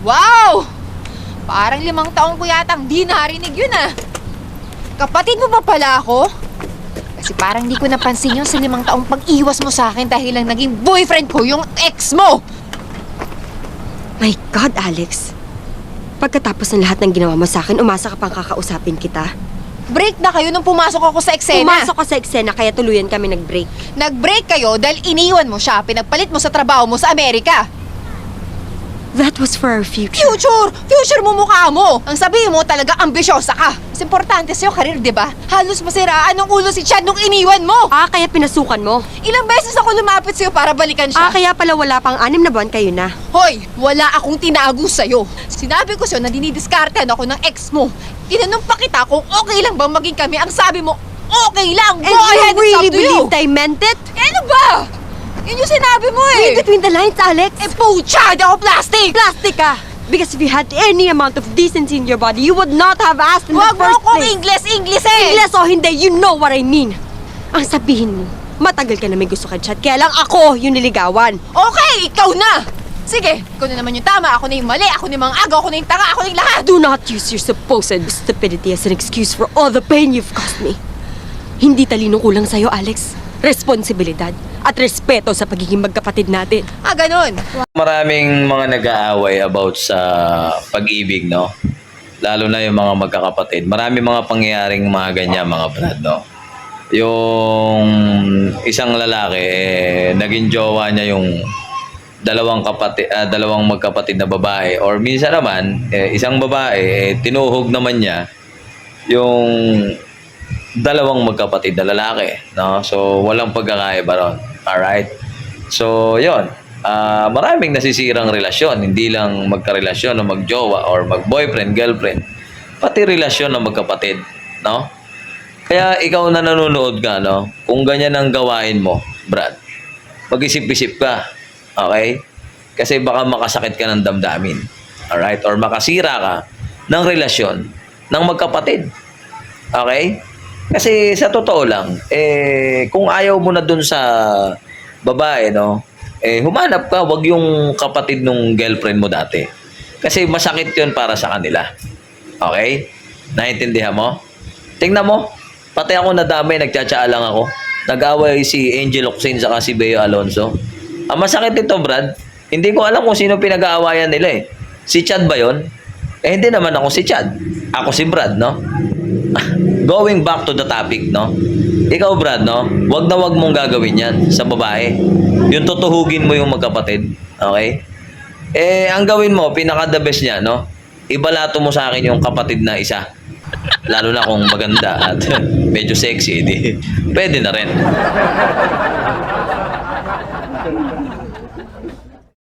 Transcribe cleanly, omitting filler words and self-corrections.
Wow! Parang 5 taong ko yatang di narinig yun ah. Kapatid mo ba pala ako? Kasi parang di ko napansin yun sa 5 taong pag-iwas mo sa akin dahil lang naging boyfriend ko yung ex mo! My God, Alex. Pagkatapos ng lahat ng ginawa mo sa akin, umasa ka pang kakausapin kita. Break na kayo nung pumasok ako sa eksena. Pumasok ka sa eksena, kaya tuluyan kami nag-break. Nag-break kayo dahil iniwan mo siya, pinagpalit mo sa trabaho mo sa Amerika. That was for our future. Future! Future mo mukha mo! Ang sabihin mo talaga ambisyosa ka. Mas importante sa'yo karir, di ba? Halos masiraan ng ulo si Chad nung iniwan mo. Kaya pinasukan mo. Ilang beses ako lumapit sa'yo para balikan siya. Kaya pala wala pang 6 na buwan kayo na. Hoy, wala akong tinago sa'yo. Sinabi ko sa'yo na dinidiskartehan ako ng ex mo. Tinanong pa kita kung okay lang bang maging kami. Ang sabi mo, okay lang. Go ahead, And you it's really up to you. believed I meant it? Ano ba? Yun yung sinabi mo eh. Read between the lines, Alex. Pucha, di ako plastic! Plastic ka! Because if you had any amount of decency in your body, you would not have asked in the Huwag mo first akong place. English eh! Ingles o hindi, you know what I mean. Ang sabihin mo, matagal ka na may gusto kay Chad, kaya lang ako yung niligawan. Okay, ikaw na! Sige, ikaw na naman yung tama, ako na yung mali, ako na yung mga agaw, ako na yung tanga, ako na yung lahat! Do not use your supposed stupidity as an excuse for all the pain you've caused me. Hindi talino kulang sa'yo, Alex. Responsibilidad at respeto sa pagiging magkapatid natin. Ganun. Maraming mga nag-aaway about sa pag-ibig, no? Lalo na yung mga magkakapatid. Maraming mga pangyayaring mga ganyan, mga brad, no? Yung isang lalaki, naging jowa niya yung dalawang magkapatid na babae. Or minsan naman, isang babae, tinuhog naman niya yung dalawang magkapatid na lalaki, no? So, walang pagkakaiba ron. Alright? So, yon. Maraming nasisirang relasyon. Hindi lang magkarelasyon o magjowa or mag-boyfriend, girlfriend. Pati relasyon ng magkapatid, no? Kaya ikaw na nanonood ka, no? Kung ganyan ang gawain mo, Brad, mag-isip-isip ka. Okay? Kasi baka makasakit ka ng damdamin. Alright? Or makasira ka ng relasyon ng magkapatid. Okay? Kasi sa totoo lang, kung ayaw mo na dun sa babae, no, humanap ka, wag yung kapatid nung girlfriend mo dati. Kasi masakit yun para sa kanila. Okay? Naintindihan mo? Tingnan mo, pati ako nadamay, nagtsatsaa lang ako. Nag-away si Angel Oxin saka si Bea Alonso. Ang masakit nito, Brad, hindi ko alam kung sino pinag-aawayan nila eh. Si Chad ba yun? Hindi naman ako si Chad. Ako si Brad, no? Going back to the topic, no? Ikaw, Brad, no? Wag na wag mong gagawin yan sa babae. Yung tutuhugin mo yung magkapatid. Okay? Ang gawin mo, pinaka-the best niya, no? Ibalato mo sa akin yung kapatid na isa. Lalo na kung maganda at medyo sexy, di, pwede na rin.